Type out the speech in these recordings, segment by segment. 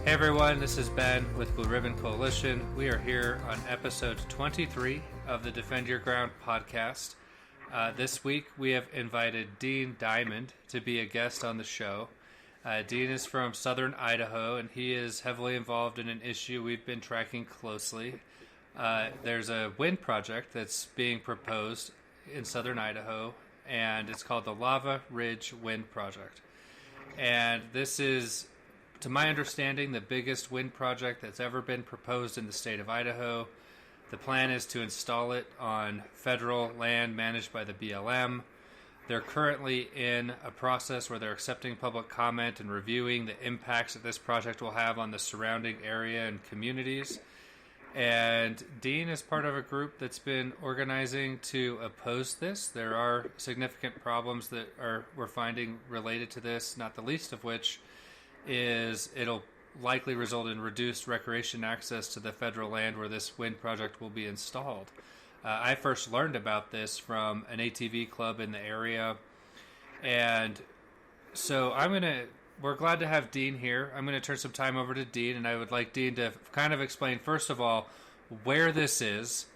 Hey everyone, this is Ben with Blue Ribbon Coalition. We are here on episode 23 of the Defend Your Ground podcast. This week we have invited Dean Diamond to be a guest on the show. Dean is from southern Idaho and he is heavily involved in an issue we've been tracking closely. There's a wind project that's being proposed in southern Idaho, and it's called the Lava Ridge Wind Project. And this is, to my understanding, the biggest wind project that's ever been proposed in the state of Idaho. The plan is to install it on federal land managed by the BLM. They're currently in a process where they're accepting public comment and reviewing the impacts that this project will have on the surrounding area and communities. And Dean is part of a group that's been organizing to oppose this. There are significant problems that we're finding related to this, not the least of which is it'll likely result in reduced recreation access to the federal land where this wind project will be installed. I first learned about this from an ATV club in the area, and so we're glad to have Dean here. I'm going to turn some time over to Dean, and I would like Dean to kind of explain, first of all, where this is,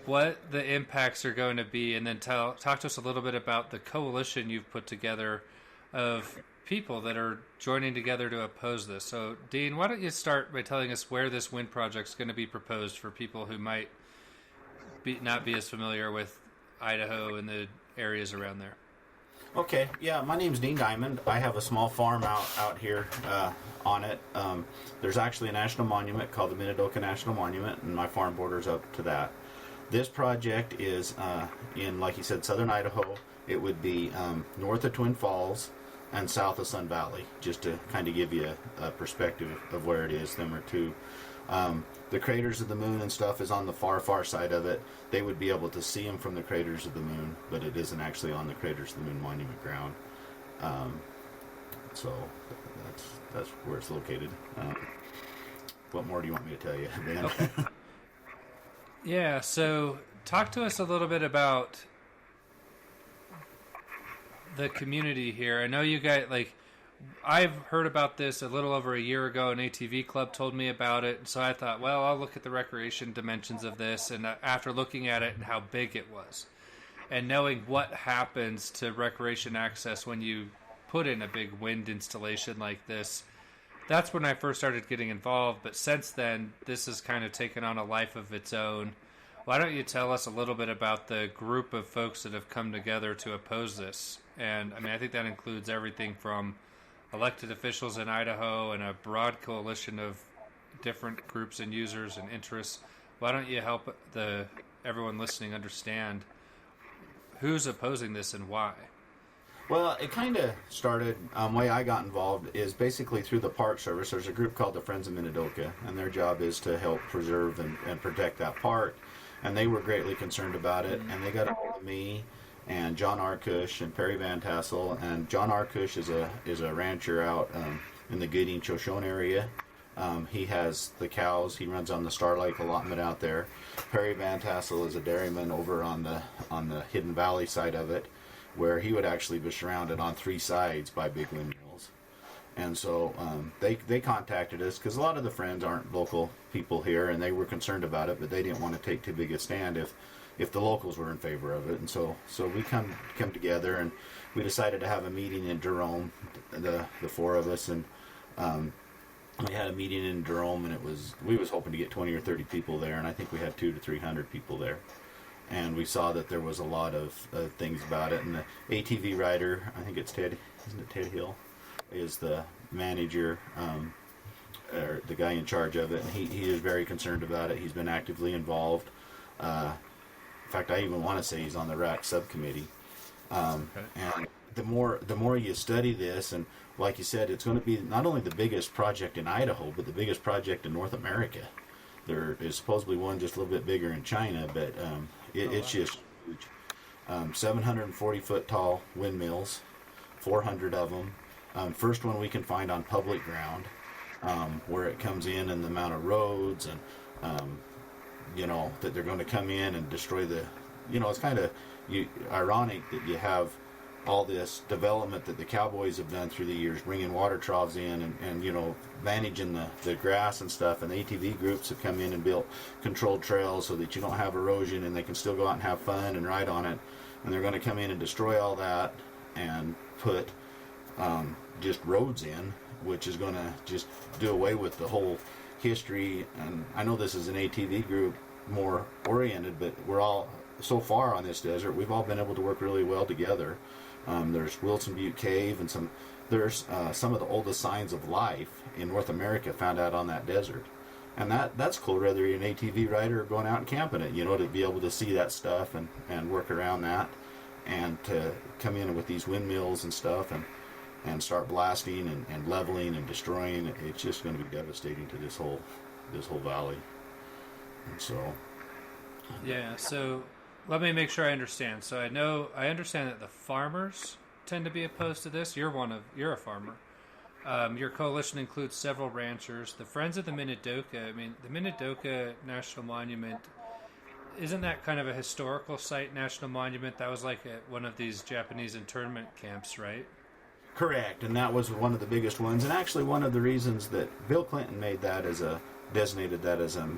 what the impacts are going to be, and then talk to us a little bit about the coalition you've put together of people that are joining together to oppose this. So, Dean, why don't you start by telling us where this wind project is going to be proposed for people who might not be as familiar with Idaho and the areas around there. Okay, yeah, my name's Dean Diamond. I have a small farm out here on it. There's actually a national monument called the Minidoka National Monument, and my farm borders up to that. This project is in, like you said, southern Idaho. It would be north of Twin Falls and south of Sun Valley, just to kind of give you a perspective of where it is. Them are two. The craters of the moon and stuff is on the far side of it. They would be able to see them from the craters of the moon, but it isn't actually on the craters of the moon monument ground. So that's where it's located. What more do you want me to tell you, Ben? Okay. Yeah, so talk to us a little bit about the community here. I know you guys, I've heard about this a little over a year ago. An ATV club told me about it, so I thought, well, I'll look at the recreation dimensions of this. And after looking at it and how big it was, and knowing what happens to recreation access when you put in a big wind installation like this, that's when I first started getting involved. But since then, this has kind of taken on a life of its own. Why don't you tell us a little bit about the group of folks that have come together to oppose this? And I think that includes everything from elected officials in Idaho and a broad coalition of different groups and users and interests. Why don't you help everyone listening understand who's opposing this and why? Well, it kind of started, way I got involved is basically through the Park Service. There's a group called the Friends of Minidoka, and their job is to help preserve and protect that park. And they were greatly concerned about it, and they got a hold of me and John Arkush and Perry Van Tassel. And John Arkush is a rancher out in the Gooding Shoshone area. He has the cows. He runs on the Star Lake allotment out there. Perry Van Tassel is a dairyman over on the Hidden Valley side of it, where he would actually be surrounded on three sides by big windmills. And so they contacted us because a lot of the friends aren't local people here, and they were concerned about it, but they didn't want to take too big a stand if the locals were in favor of it. And so we come together, and we decided to have a meeting in Jerome, the four of us, and we had a meeting in Jerome, and we was hoping to get 20 or 30 people there, and I think we had 200 to 300 people there. And we saw that there was a lot of things about it. And the ATV rider, I think it's Ted, isn't it Ted Hill, is the manager, or the guy in charge of it. And he is very concerned about it. He's been actively involved. In fact, I even want to say he's on the RAC subcommittee. Okay. And the more you study this, and like you said, it's going to be not only the biggest project in Idaho, but the biggest project in North America. There is supposedly one just a little bit bigger in China, but it's just huge. 740-foot tall windmills, 400 of them. First one we can find on public ground, where it comes in and the amount of roads and, that they're going to come in and destroy the, it's kind of ironic that you have all this development that the cowboys have done through the years, bringing water troughs in and managing the grass and stuff. And the ATV groups have come in and built controlled trails so that you don't have erosion and they can still go out and have fun and ride on it. And they're going to come in and destroy all that and put just roads in, which is going to just do away with the whole history. And I know this is an ATV group more oriented, but we're all, so far on this desert, we've all been able to work really well together. There's Wilson Butte Cave and there's some of the oldest signs of life in North America found out on that desert. And that's cool, whether you're an ATV rider or going out and camping it, to be able to see that stuff and work around that, and to come in with these windmills and stuff and start blasting and leveling and destroying. It's just going to be devastating to this whole valley. And so yeah, so let me make sure I understand. So I understand that the farmers tend to be opposed to this. You're a farmer. Your coalition includes several ranchers. The Friends of the Minidoka, the Minidoka National Monument, isn't that kind of a historical site national monument? That was like one of these Japanese internment camps, right? Correct, and that was one of the biggest ones. And actually one of the reasons that Bill Clinton made that designated that as a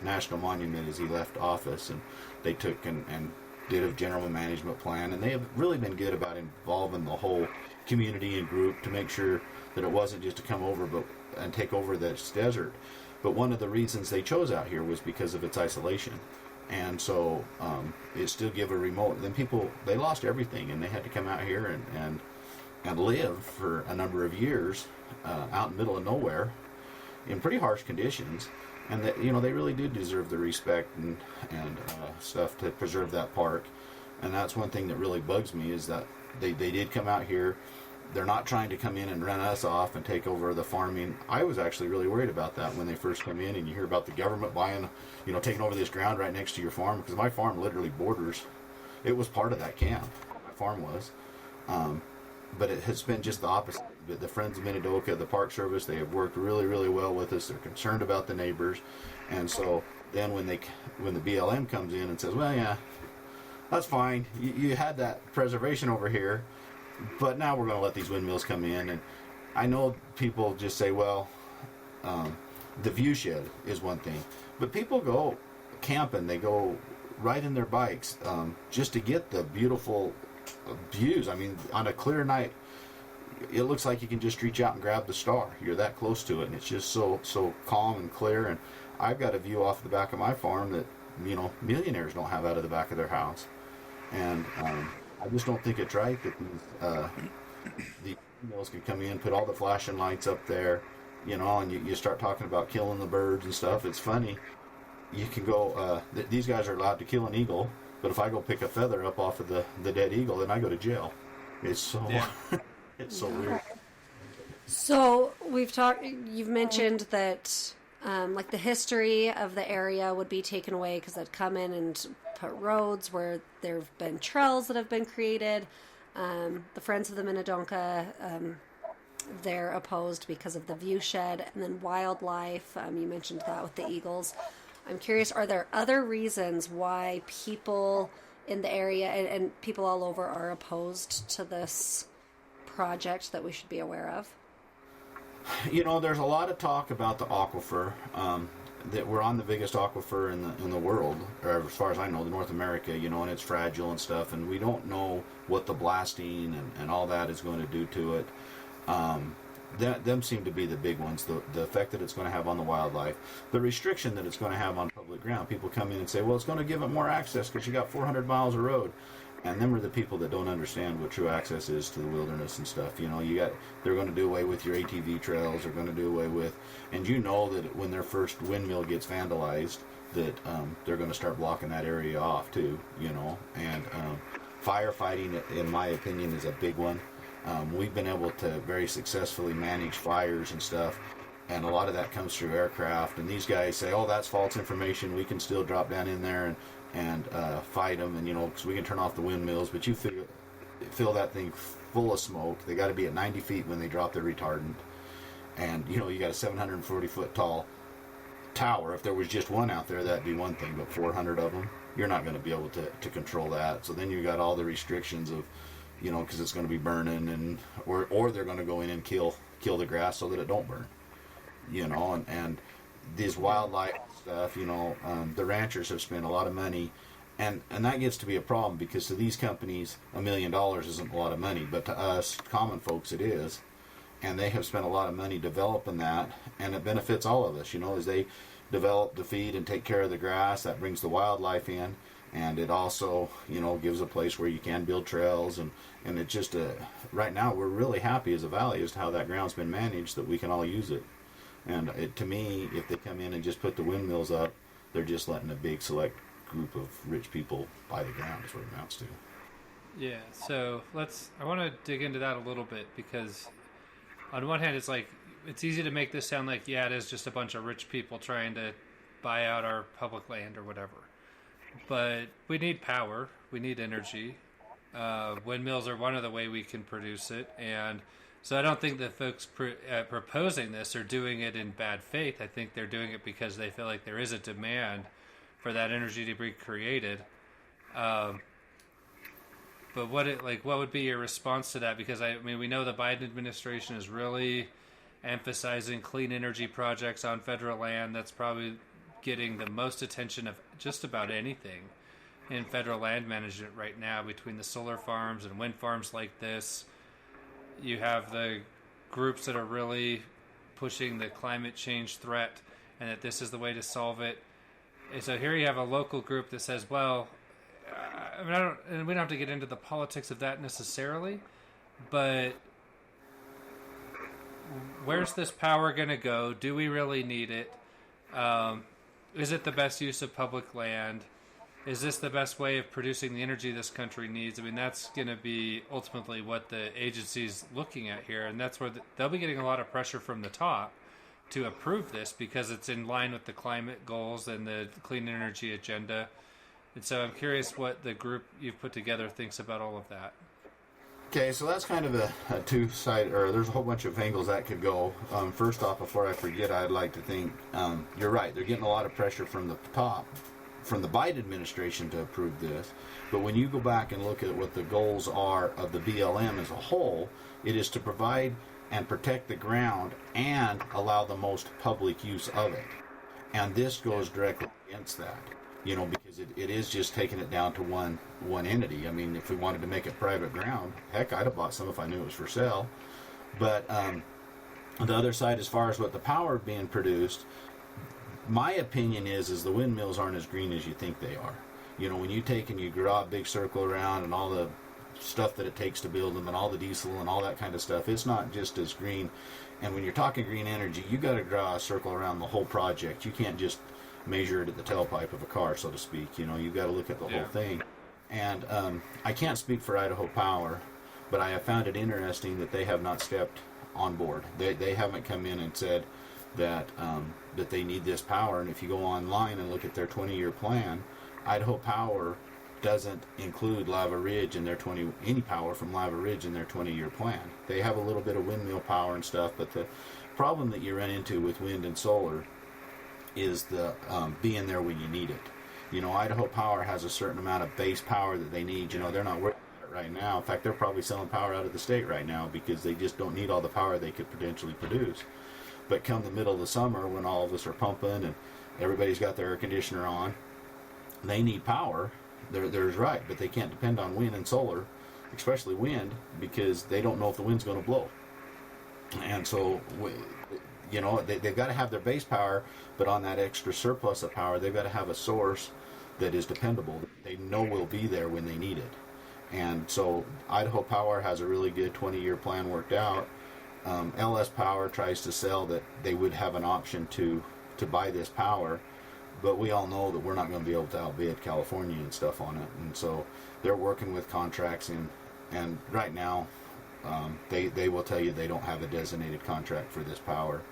national monument as he left office, and they took and did a general management plan, and they have really been good about involving the whole community and group to make sure that it wasn't just to come over and take over this desert. But one of the reasons they chose out here was because of its isolation, and so it still gave a remote. Then people, they lost everything, and they had to come out here and live for a number of years out in the middle of nowhere in pretty harsh conditions. And that, they really do deserve the respect and stuff to preserve that park. And that's one thing that really bugs me, is that they did come out here. They're not trying to come in and run us off and take over the farming. I was actually really worried about that when they first come in, and you hear about the government buying, taking over this ground right next to your farm, because my farm literally borders. It was part of that camp. My farm was. But it has been just the opposite. The Friends of Minidoka, the Park Service, they have worked really, really well with us. They're concerned about the neighbors. And so then when the BLM comes in and says, well, yeah, that's fine. You had that preservation over here, but now we're going to let these windmills come in. And I know people just say, well, the view shed is one thing. But people go camping. They go riding their bikes just to get the beautiful views. On a clear night, it looks like you can just reach out and grab the star. You're that close to it, and it's just so calm and clear. And I've got a view off the back of my farm that millionaires don't have out of the back of their house. And I just don't think it's right that these mills can come in, put all the flashing lights up there, and you start talking about killing the birds and stuff. It's funny. You can go. These guys are allowed to kill an eagle. But if I go pick a feather up off of the dead eagle, then I go to jail. It's so it's so weird. So you've mentioned that like the history of the area would be taken away because they'd come in and put roads where there have been trails that have been created. The Friends of the Minnetonka, they're opposed because of the view shed, and then wildlife. You mentioned that with the eagles. I'm curious, are there other reasons why people in the area and people all over are opposed to this project that we should be aware of? There's a lot of talk about the aquifer, that we're on the biggest aquifer in the world, or as far as I know, the North America, and it's fragile and stuff, and we don't know what the blasting and all that is going to do to it. Them seem to be the big ones, the effect that it's going to have on the wildlife, the restriction that it's going to have on public ground. People come in and say, well, it's going to give it more access because you got 400 miles of road. And them are the people that don't understand what true access is to the wilderness and stuff. They're going to do away with your ATV trails. They're going to do away with, and that when their first windmill gets vandalized, that they're going to start blocking that area off too. And firefighting, in my opinion, is a big one. We've been able to very successfully manage fires and stuff, and a lot of that comes through aircraft. And these guys say, oh, that's false information. We can still drop down in there and fight them, and because we can turn off the windmills, but you fill that thing full of smoke. They got to be at 90 feet when they drop their retardant, and you got a 740 foot tall tower. If there was just one out there, that'd be one thing, but 400 of them, you're not going to be able to control that. So then you got all the restrictions of because it's going to be burning, and or they're going to go in and kill the grass so that it don't burn, and these wildlife stuff, the ranchers have spent a lot of money, and that gets to be a problem, because to these companies $1 million isn't a lot of money, but to us common folks it is, and they have spent a lot of money developing that, and it benefits all of us, as they develop the feed and take care of the grass. That brings the wildlife in, and it also gives a place where you can build trails, and it just right now we're really happy as a valley as to how that ground's been managed, that we can all use it. And to me, if they come in and just put the windmills up, they're just letting a big select group of rich people buy the ground, is what it amounts to. Yeah, so I want to dig into that a little bit, because on one hand, it's easy to make this sound like, yeah, it is just a bunch of rich people trying to buy out our public land or whatever. But we need power, we need energy. Windmills are one of the way we can produce it, and so I don't think the folks proposing this are doing it in bad faith. I think they're doing it because they feel like there is a demand for that energy to be created. But what would be your response to that? Because we know the Biden administration is really emphasizing clean energy projects on federal land. That's probably getting the most attention of just about anything in federal land management right now, between the solar farms and wind farms like this. You have the groups that are really pushing the climate change threat, and that this is the way to solve it. And so here you have a local group that says, well, and we don't have to get into the politics of that necessarily, but where's this power going to go? Do we really need it? Is it the best use of public land? Is this the best way of producing the energy this country needs? That's going to be ultimately what the agency's looking at here, and that's where they'll be getting a lot of pressure from the top to approve this, because it's in line with the climate goals and the clean energy agenda. And so I'm curious what the group you've put together thinks about all of that. Okay, so that's kind of a two-sided, or there's a whole bunch of angles that could go. First off, before I forget, I'd like to think, you're right, they're getting a lot of pressure from the top, from the Biden administration to approve this. But when you go back and look at what the goals are of the BLM as a whole, it is to provide and protect the ground and allow the most public use of it. And this goes directly against that, because it is just taking it down to one entity. If we wanted to make it private ground, heck, I'd have bought some if I knew it was for sale. But the other side, as far as what the power being produced, my opinion is the windmills aren't as green as you think they are. When you take and you draw a big circle around and all the stuff that it takes to build them and all the diesel and all that kind of stuff, it's not just as green. And when you're talking green energy, you got to draw a circle around the whole project. You can't just measure it at the tailpipe of a car, so to speak. You've got to look at the whole thing. And I can't speak for Idaho Power, but I have found it interesting that they have not stepped on board. They haven't come in and said that they need this power. And if you go online and look at their 20-year plan, Idaho Power doesn't include Lava Ridge in their any power from Lava Ridge in their 20-year plan. They have a little bit of windmill power and stuff, but the problem that you run into with wind and solar is the being there when you need it. Idaho Power has a certain amount of base power that they need. They're not working on it right now. In fact, they're probably selling power out of the state right now because they just don't need all the power they could potentially produce. But come the middle of the summer, when all of us are pumping and everybody's got their air conditioner on, they need power. There's right, but they can't depend on wind and solar, especially wind, because they don't know if the wind's going to blow. And so, they've got to have their base power, but on that extra surplus of power, they've got to have a source that is dependable, that they know will be there when they need it. And so Idaho Power has a really good 20-year plan worked out. LS Power tries to sell that they would have an option to buy this power, but we all know that we're not going to be able to outbid California and stuff on it. And so they're working with contracts, and right now they will tell you they don't have a designated contract for this power,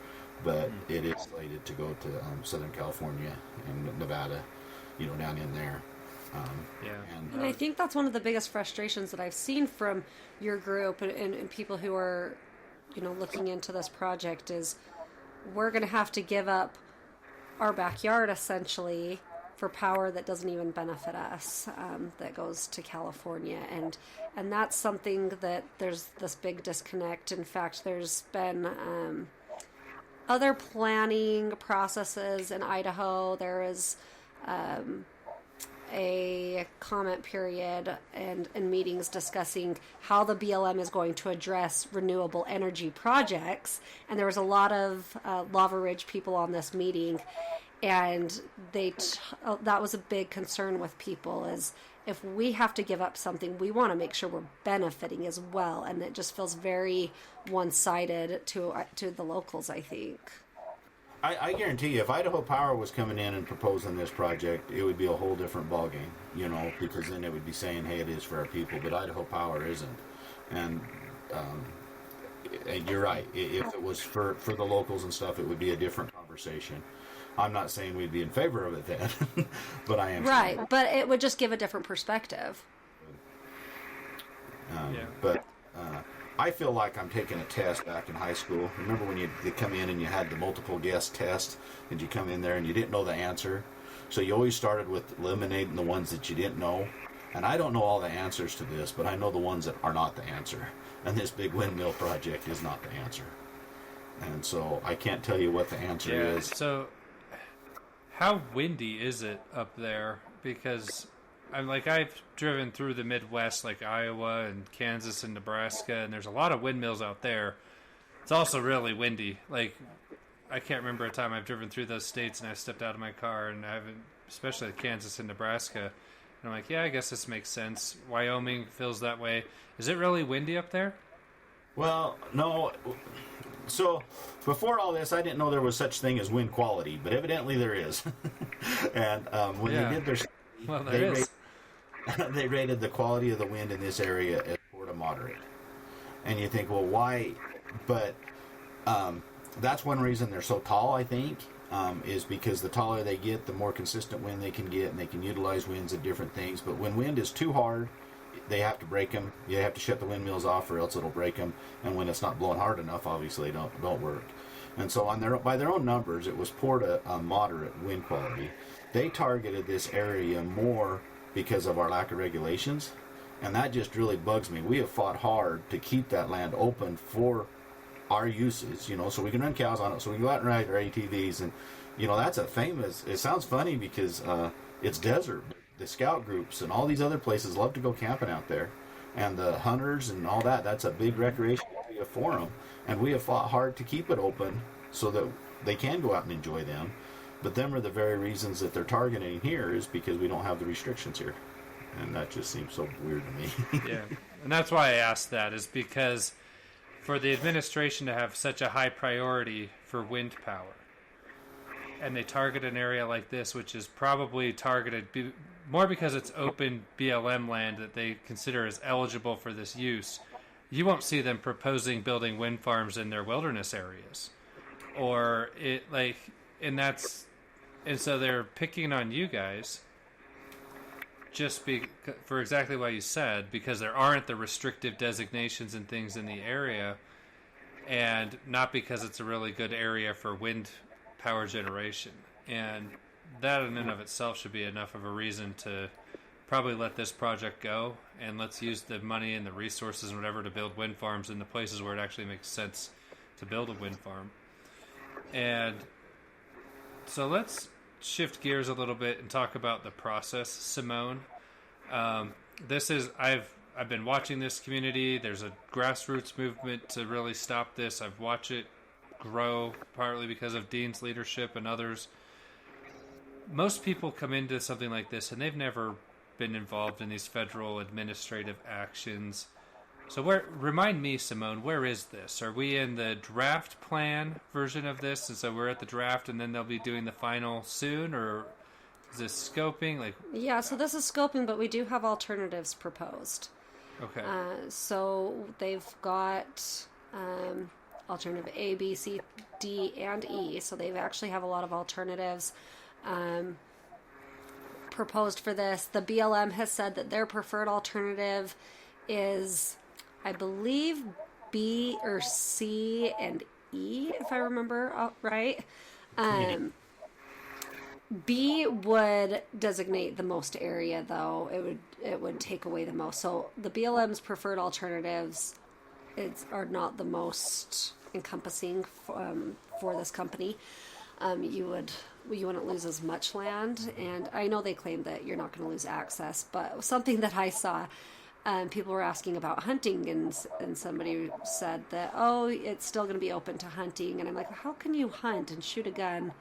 but it is slated to go to Southern California and Nevada, down in there. And I think that's one of the biggest frustrations that I've seen from your group and people who are, looking into this project is we're going to have to give up our backyard essentially for power that doesn't even benefit us, that goes to California. And that's something that there's this big disconnect. In fact, there's been other planning processes in Idaho. There is a comment period and meetings discussing how the BLM is going to address renewable energy projects. And there was a lot of Lava Ridge people on this meeting, and that was a big concern with people, is if we have to give up something, we want to make sure we're benefiting as well. And it just feels very one-sided to the locals, I think. I guarantee you, if Idaho Power was coming in and proposing this project, it would be a whole different ballgame, because then it would be saying, hey, it is for our people, but Idaho Power isn't. And you're right. If it was for the locals and stuff, it would be a different conversation. I'm not saying we'd be in favor of it then, but I am. Right, but it would just give a different perspective. But I feel like I'm taking a test back in high school. Remember when you come in and you had the multiple guess test, and you come in there and you didn't know the answer? So you always started with eliminating the ones that you didn't know. And I don't know all the answers to this, but I know the ones that are not the answer. And this big windmill project is not the answer. And so I can't tell you what the answer is. So how windy is it up there? Because I've driven through the Midwest, like Iowa and Kansas and Nebraska, and there's a lot of windmills out there. It's also really windy. Like, I can't remember a time I've driven through those states and I stepped out of my car, and I haven't, especially Kansas and Nebraska. And I'm like, yeah, I guess this makes sense. Wyoming feels that way. Is it really windy up there? Well, no. So before all this, I didn't know there was such thing as wind quality, but evidently there is. And when they did their study, well, there is. They rated the quality of the wind in this area as poor to moderate. And you think, well, why? But that's one reason they're so tall, I think, is because the taller they get, the more consistent wind they can get, and they can utilize winds at different things. But when wind is too hard, they have to break them. You have to shut the windmills off, or else it'll break them. And when it's not blowing hard enough, obviously, don't work. And so by their own numbers, it was poor to moderate wind quality. They targeted this area more because of our lack of regulations, and that just really bugs me. We have fought hard to keep that land open for our uses, so we can run cows on it, so we can go out and ride our ATVs, and that's a famous. It sounds funny because it's desert. The scout groups and all these other places love to go camping out there, and the hunters and all that. That's a big recreation area for them, and we have fought hard to keep it open so that they can go out and enjoy them. But them are the very reasons that they're targeting here is because we don't have the restrictions here. And that just seems so weird to me. Yeah. And that's why I asked that, is because for the administration to have such a high priority for wind power, and they target an area like this, which is probably targeted more because it's open BLM land that they consider as eligible for this use, you won't see them proposing building wind farms in their wilderness areas. And so they're picking on you guys for exactly what you said, because there aren't the restrictive designations and things in the area, and not because it's a really good area for wind power generation. And that in and of itself should be enough of a reason to probably let this project go, and let's use the money and the resources and whatever to build wind farms in the places where it actually makes sense to build a wind farm. And so let's shift gears a little bit and talk about the process, Simone. I've been watching this community. There's a grassroots movement to really stop this. I've watched it grow, partly because of Dean's leadership and others. Most people come into something like this and they've never been involved in these federal administrative actions. So remind me, Simone, where is this? Are we in the draft plan version of this? And so we're at the draft and then they'll be doing the final soon? Or is this scoping? Yeah, so this is scoping, but we do have alternatives proposed. Okay. So they've got alternative A, B, C, D, and E. So they actually have a lot of alternatives proposed for this. The BLM has said that their preferred alternative is, I believe, B or C and E, if I remember right. B would designate the most area, though. It would take away the most. So the BLM's preferred alternatives are not the most encompassing for this company. You wouldn't lose as much land, and I know they claim that you're not going to lose access, but something that I saw, people were asking about hunting, and somebody said that, oh, it's still going to be open to hunting, and I'm like, how can you hunt and shoot a gun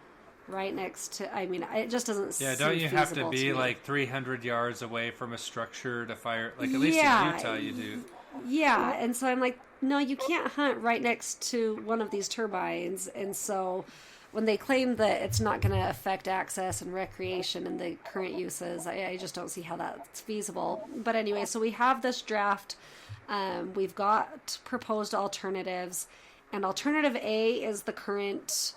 right next to? I mean, it just doesn't. Yeah, seem don't you have to feasible be me. like 300 yards away from a structure to fire? Like at least in Utah, you do. Yeah, and so I'm like, no, you can't hunt right next to one of these turbines, and so when they claim that it's not going to affect access and recreation and the current uses, I just don't see how that's feasible. But anyway, so we have this draft. We've got proposed alternatives, and alternative A is the current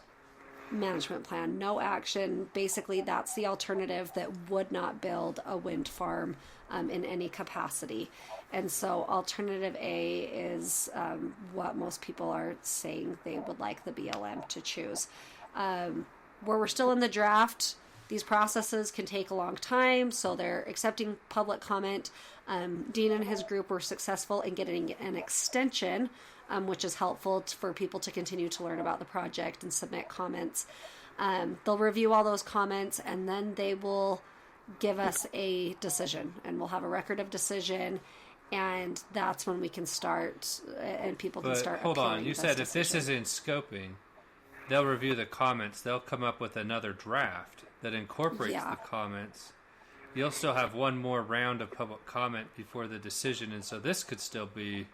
management plan. No action. Basically, that's the alternative that would not build a wind farm in any capacity. And so alternative A is what most people are saying they would like the BLM to choose. Where we're still in the draft, these processes can take a long time, so they're accepting public comment. Dean and his group were successful in getting an extension, which is helpful for people to continue to learn about the project and submit comments. They'll review all those comments, and then they will give us a decision, and we'll have a record of decision, and that's when we can start, and people can start hold on, appealing you this said if this decision. is in scoping, they'll review the comments, they'll come up with another draft that incorporates the comments. You'll still have one more round of public comment before the decision, and so this could still be,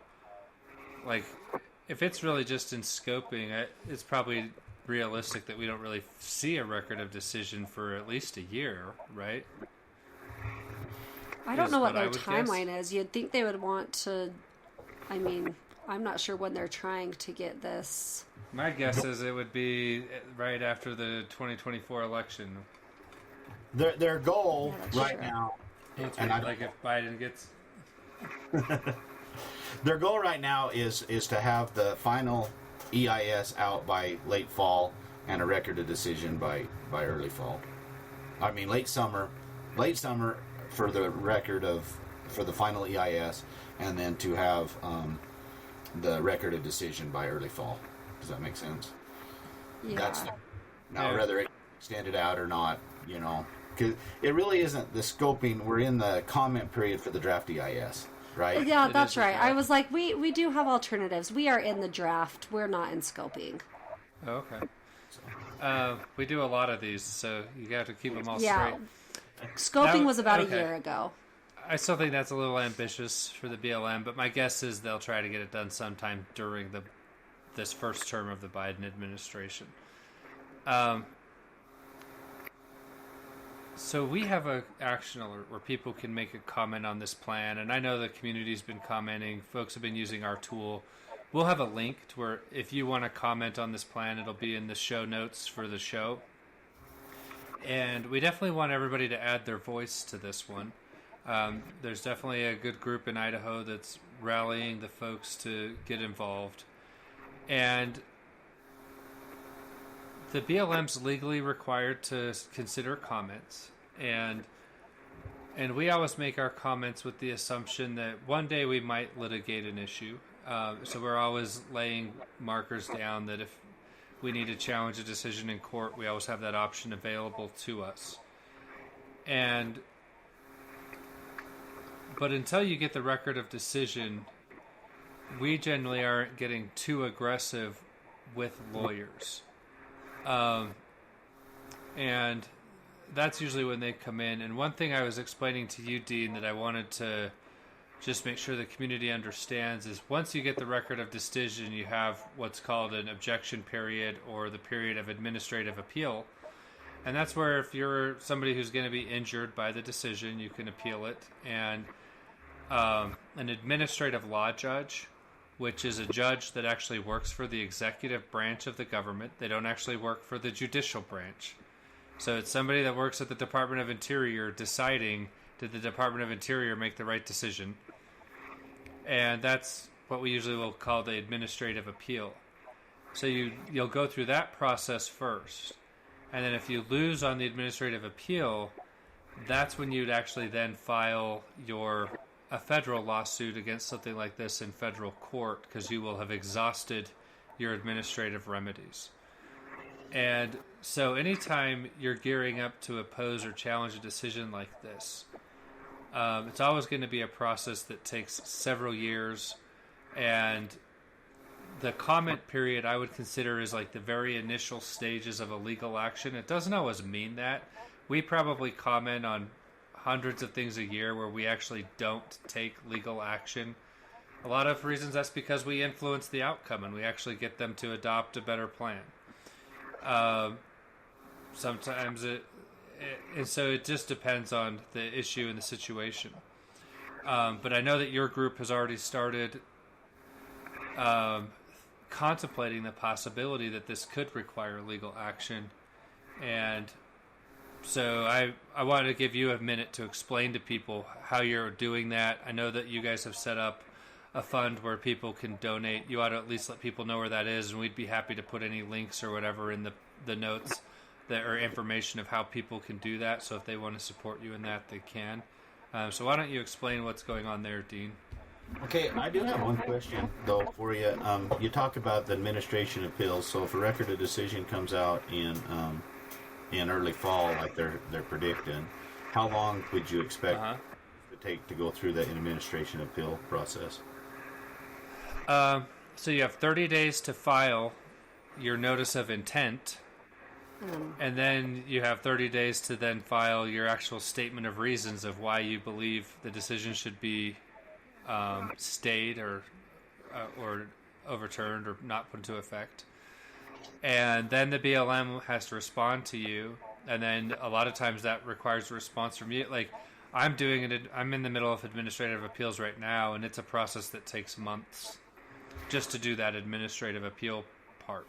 like, if it's really just in scoping, it's probably realistic that we don't really see a record of decision for at least a year, right? I don't know what their timeline is. You'd think they would want to, I mean, I'm not sure when they're trying to get this. My guess is it would be right after the 2024 election. Their goal right now, and like if Biden gets, their goal right now is to have the final EIS out by late fall and a record of decision by early fall. I mean late summer for the record for the final EIS, and then to have the record of decision by early fall. Does that make sense? Yeah. Whether it extended out or not, because it really isn't the scoping. We're in the comment period for the draft EIS, right? Yeah, that's right. I was like, we do have alternatives. We are in the draft. We're not in scoping. Okay. We do a lot of these, so you got to keep them all straight. Scoping was about a year ago. I still think that's a little ambitious for the BLM, but my guess is they'll try to get it done sometime during this first term of the Biden administration. So we have an action alert where people can make a comment on this plan, and I know the community's been commenting. Folks have been using our tool. We'll have a link to where if you want to comment on this plan, it'll be in the show notes for the show. And we definitely want everybody to add their voice to this one. There's definitely a good group in Idaho that's rallying the folks to get involved. And the BLM's legally required to consider comments. And we always make our comments with the assumption that one day we might litigate an issue. So we're always laying markers down that if we need to challenge a decision in court, we always have that option available to us. But until you get the record of decision, we generally aren't getting too aggressive with lawyers. And that's usually when they come in. And one thing I was explaining to you, Dean, that I wanted to just make sure the community understands is once you get the record of decision, you have what's called an objection period or the period of administrative appeal. And that's where if you're somebody who's going to be injured by the decision, you can appeal it. And an administrative law judge, which is a judge that actually works for the executive branch of the government. They don't actually work for the judicial branch. So it's somebody that works at the Department of Interior deciding, did the Department of Interior make the right decision? And that's what we usually will call the administrative appeal. So you'll go through that process first. And then if you lose on the administrative appeal, that's when you'd actually then file a federal lawsuit against something like this in federal court, because you will have exhausted your administrative remedies. And so anytime you're gearing up to oppose or challenge a decision like this, it's always going to be a process that takes several years. And the comment period I would consider is like the very initial stages of a legal action. It doesn't always mean that. We probably comment on hundreds of things a year where we actually don't take legal action. A lot of reasons that's because we influence the outcome and we actually get them to adopt a better plan. Sometimes and so it just depends on the issue and the situation. But I know that your group has already started contemplating the possibility that this could require legal action. And so I wanted to give you a minute to explain to people how you're doing that. I know that you guys have set up a fund where people can donate. You ought to at least let people know where that is, and we'd be happy to put any links or whatever in the notes that are information of how people can do that. So if they want to support you in that, they can. So why don't you explain what's going on there, Dean? Okay, I do have one question though for you. You talk about the administration appeals. So if a record of decision comes out in early fall, like they're predicting, how long would you expect it to take to go through that administration appeal process? So you have 30 days to file your notice of intent, and then you have 30 days to then file your actual statement of reasons of why you believe the decision should be stayed or overturned or not put into effect. And then the BLM has to respond to you, and then a lot of times that requires a response from you. Like I'm in the middle of administrative appeals right now, and it's a process that takes months just to do that administrative appeal part.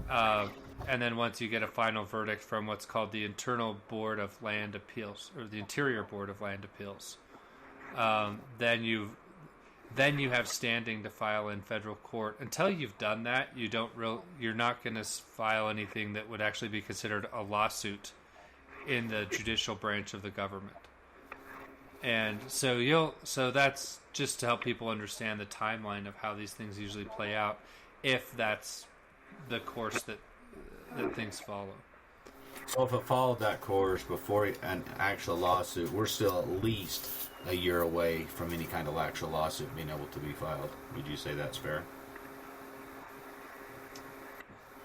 And then once you get a final verdict from what's called the Internal Board of Land Appeals, or the Interior Board of Land Appeals, then you have standing to file in federal court. Until you've done that, you're not going to file anything that would actually be considered a lawsuit in the judicial branch of the government. And so that's just to help people understand the timeline of how these things usually play out, if that's the course that things follow. So if it followed that course before an actual lawsuit, we're still at least a year away from any kind of actual lawsuit being able to be filed. Would you say that's fair?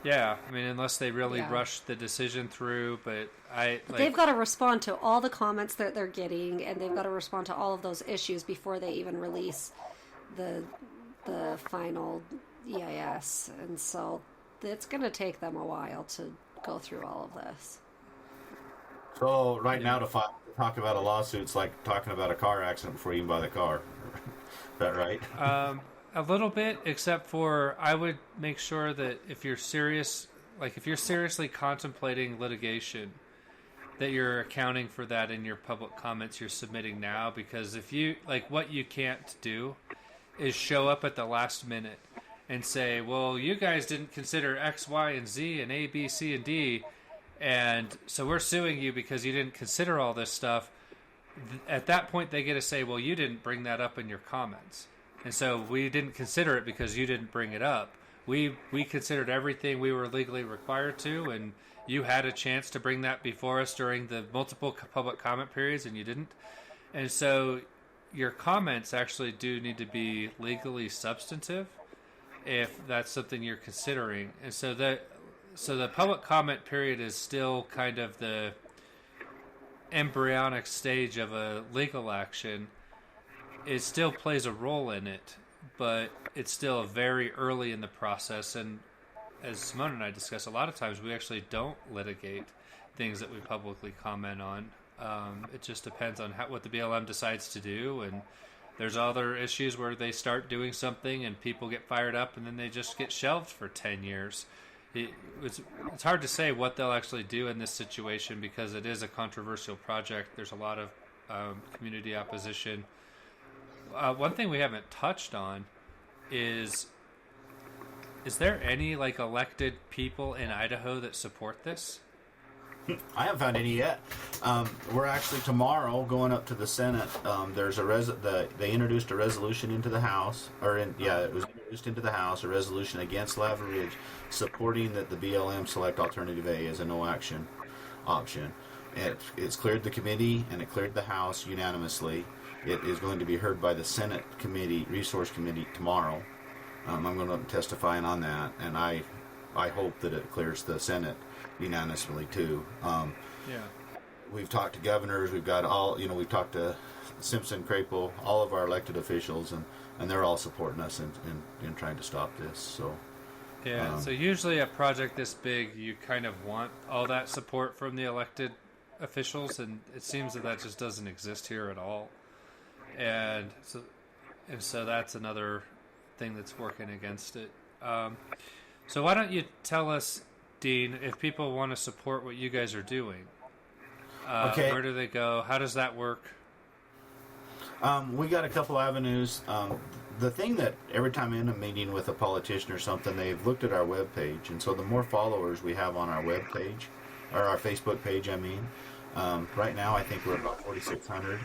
Yeah, I mean, unless they really rush the decision through, but they've got to respond to all the comments that they're getting, and they've got to respond to all of those issues before they even release the final EIS, and so it's going to take them a while to go through all of this. So right now to talk about a lawsuit, it's like talking about a car accident before you even buy the car. Is that right? A little bit, except for I would make sure that if you're seriously contemplating litigation, that you're accounting for that in your public comments you're submitting now, because if you, what you can't do is show up at the last minute and say, well, you guys didn't consider X, Y, and Z and A, B, C, and D, and so we're suing you because you didn't consider all this stuff. At that point, they get to say, well, you didn't bring that up in your comments. And so we didn't consider it because you didn't bring it up. We considered everything we were legally required to, and you had a chance to bring that before us during the multiple public comment periods, and you didn't. And so your comments actually do need to be legally substantive if that's something you're considering. And so the public comment period is still kind of the embryonic stage of a legal action. It still plays a role in it, but it's still very early in the process. And as Simone and I discussed, a lot of times we actually don't litigate things that we publicly comment on. It just depends on what the BLM decides to do. And there's other issues where they start doing something and people get fired up and then they just get shelved for 10 years. It's hard to say what they'll actually do in this situation because it is a controversial project. There's a lot of community opposition. One thing we haven't touched on is there any elected people in Idaho that support this? I haven't found any yet. We're actually tomorrow going up to the Senate. There's they introduced a resolution into the House, it was introduced into the House, a resolution against Lava Ridge, supporting that the BLM select alternative A as a no action option. It's cleared the committee and it cleared the House unanimously. It is going to be heard by the Senate Committee, Resource Committee tomorrow. I'm going to be testifying on that, and I hope that it clears the Senate unanimously too. We've talked to governors. We've got we've talked to Simpson, Crapo, all of our elected officials, and they're all supporting us in trying to stop this. So. Yeah, so usually a project this big, you kind of want all that support from the elected officials, and it seems that just doesn't exist here at all. And so that's another thing that's working against it. So why don't you tell us, Dean, if people want to support what you guys are doing, okay. Where do they go? How does that work? We got a couple avenues. The thing that every time I'm in a meeting with a politician or something, they've looked at our webpage, and so the more followers we have on our webpage, or our Facebook page, right now I think we're about 4,600.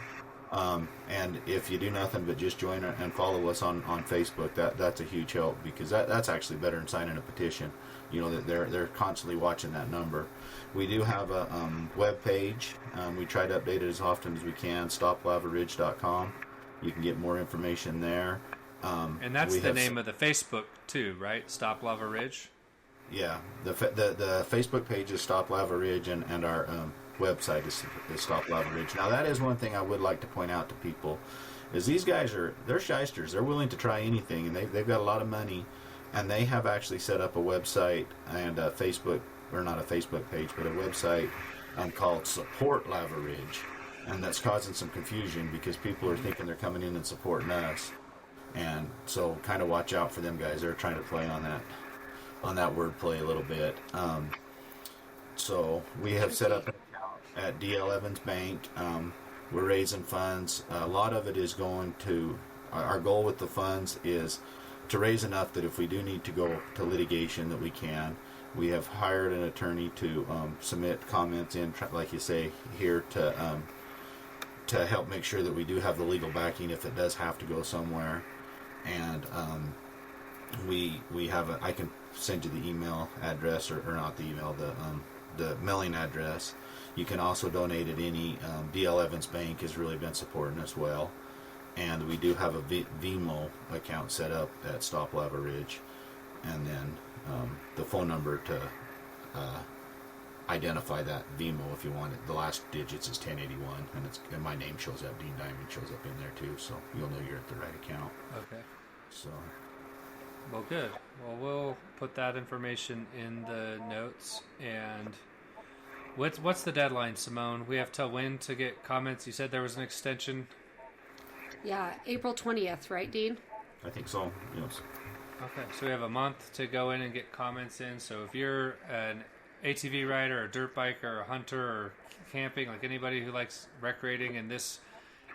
And if you do nothing but just join and follow us on Facebook, that's a huge help, because that's actually better than signing a petition. That they're constantly watching that number. We do have a web page. We try to update it as often as we can. StopLavaRidge.com. You can get more information there. And that's the name of the Facebook too, right? Stop Lava Ridge. Yeah, the Facebook page is Stop Lava Ridge, and our website is Stop Lava Ridge. Now, that is one thing I would like to point out to people, is these guys they're shysters. They're willing to try anything, and they've got a lot of money, and they have actually set up a website and a Facebook, or not a Facebook page, but a website called Support Lava Ridge, and that's causing some confusion because people are thinking they're coming in and supporting us, and so kind of watch out for them guys. They're trying to play on that wordplay a little bit. So we have set up at DL Evans Bank. We're raising funds. A lot of it is going to, our goal with the funds is to raise enough that if we do need to go to litigation, that we can. We have hired an attorney to submit comments in, like you say here, to help make sure that we do have the legal backing if it does have to go somewhere. And we have I can send you the email address, or not the email, the mailing address. You can also donate at any. DL Evans Bank has really been supporting us well, and we do have a Venmo account set up at Stop Lava Ridge, and then the phone number to identify that Venmo if you want it. The last digits is 1081, and my name shows up. Dean Diamond shows up in there too, so you'll know you're at the right account. Okay. So. Well, good. Well, we'll put that information in the notes. And what's the deadline, Simone? We have till when to get comments? You said there was an extension. Yeah, April 20th, right, Dean? I think so. Yes. Okay, so we have a month to go in and get comments in. So if you're an ATV rider, a dirt biker, or a hunter, or camping, like anybody who likes recreating in this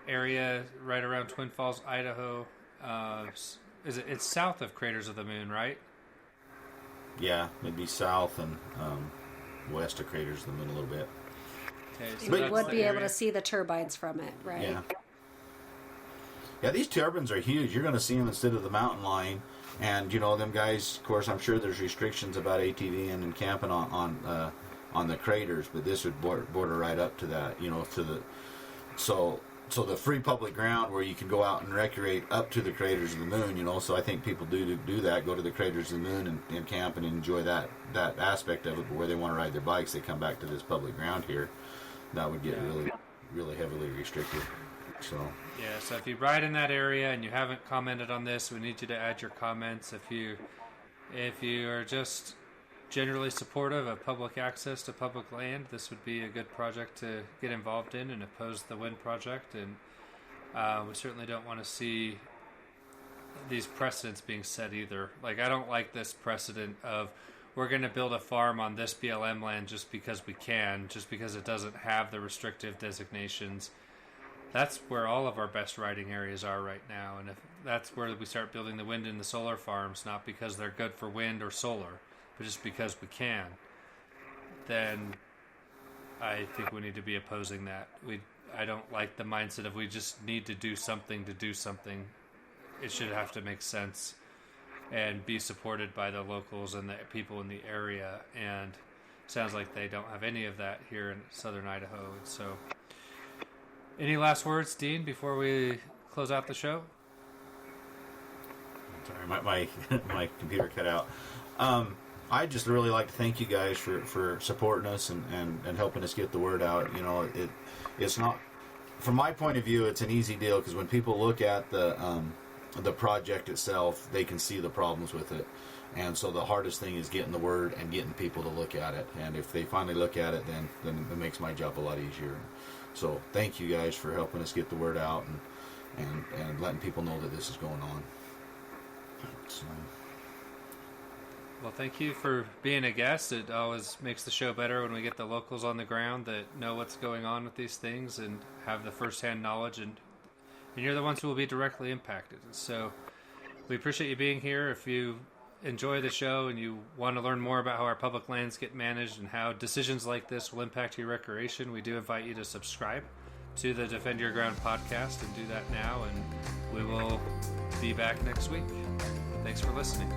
area right around Twin Falls, Idaho, it's south of Craters of the Moon, right? Yeah, it'd be south and west of Craters of the Moon a little bit. Okay, so and you would be able to see the turbines from it, right? Yeah. Yeah, these turbines are huge. You're going to see them instead of the mountain lion. And, them guys, of course, I'm sure there's restrictions about ATVing and camping on the craters, but this would border right up to that, to the... So the free public ground where you can go out and recreate up to the Craters of the Moon, so I think people do that, go to the Craters of the Moon and camp and enjoy that aspect of it, but where they want to ride their bikes, they come back to this public ground here. That would get really, really heavily restricted. So yeah, so if you ride in that area and you haven't commented on this, we need you to add your comments. If you are just generally supportive of public access to public land, this would be a good project to get involved in and oppose the wind project. And we certainly don't want to see these precedents being set either. Like, I don't like this precedent of we're going to build a farm on this BLM land just because we can, just because it doesn't have the restrictive designations. That's where all of our best riding areas are right now. And if that's where we start building the wind and the solar farms, not because they're good for wind or solar, but just because we can, then I think we need to be opposing that. I don't like the mindset of we just need to do something to do something. It should have to make sense and be supported by the locals and the people in the area. And it sounds like they don't have any of that here in southern Idaho. So, any last words, Dean, before we close out the show? Sorry, my computer cut out. I'd just really like to thank you guys for supporting us and helping us get the word out. You know, it's not, from my point of view, it's an easy deal, because when people look at the project itself, they can see the problems with it. And so the hardest thing is getting the word and getting people to look at it. And if they finally look at it, then it makes my job a lot easier. So thank you guys for helping us get the word out and letting people know that this is going on. So. Well, thank you for being a guest. It always makes the show better when we get the locals on the ground that know what's going on with these things and have the firsthand knowledge, and you're the ones who will be directly impacted. So we appreciate you being here. If you enjoy the show and you want to learn more about how our public lands get managed and how decisions like this will impact your recreation, we do invite you to subscribe to the Defend Your Ground podcast, and do that now, and we will be back next week. Thanks for listening.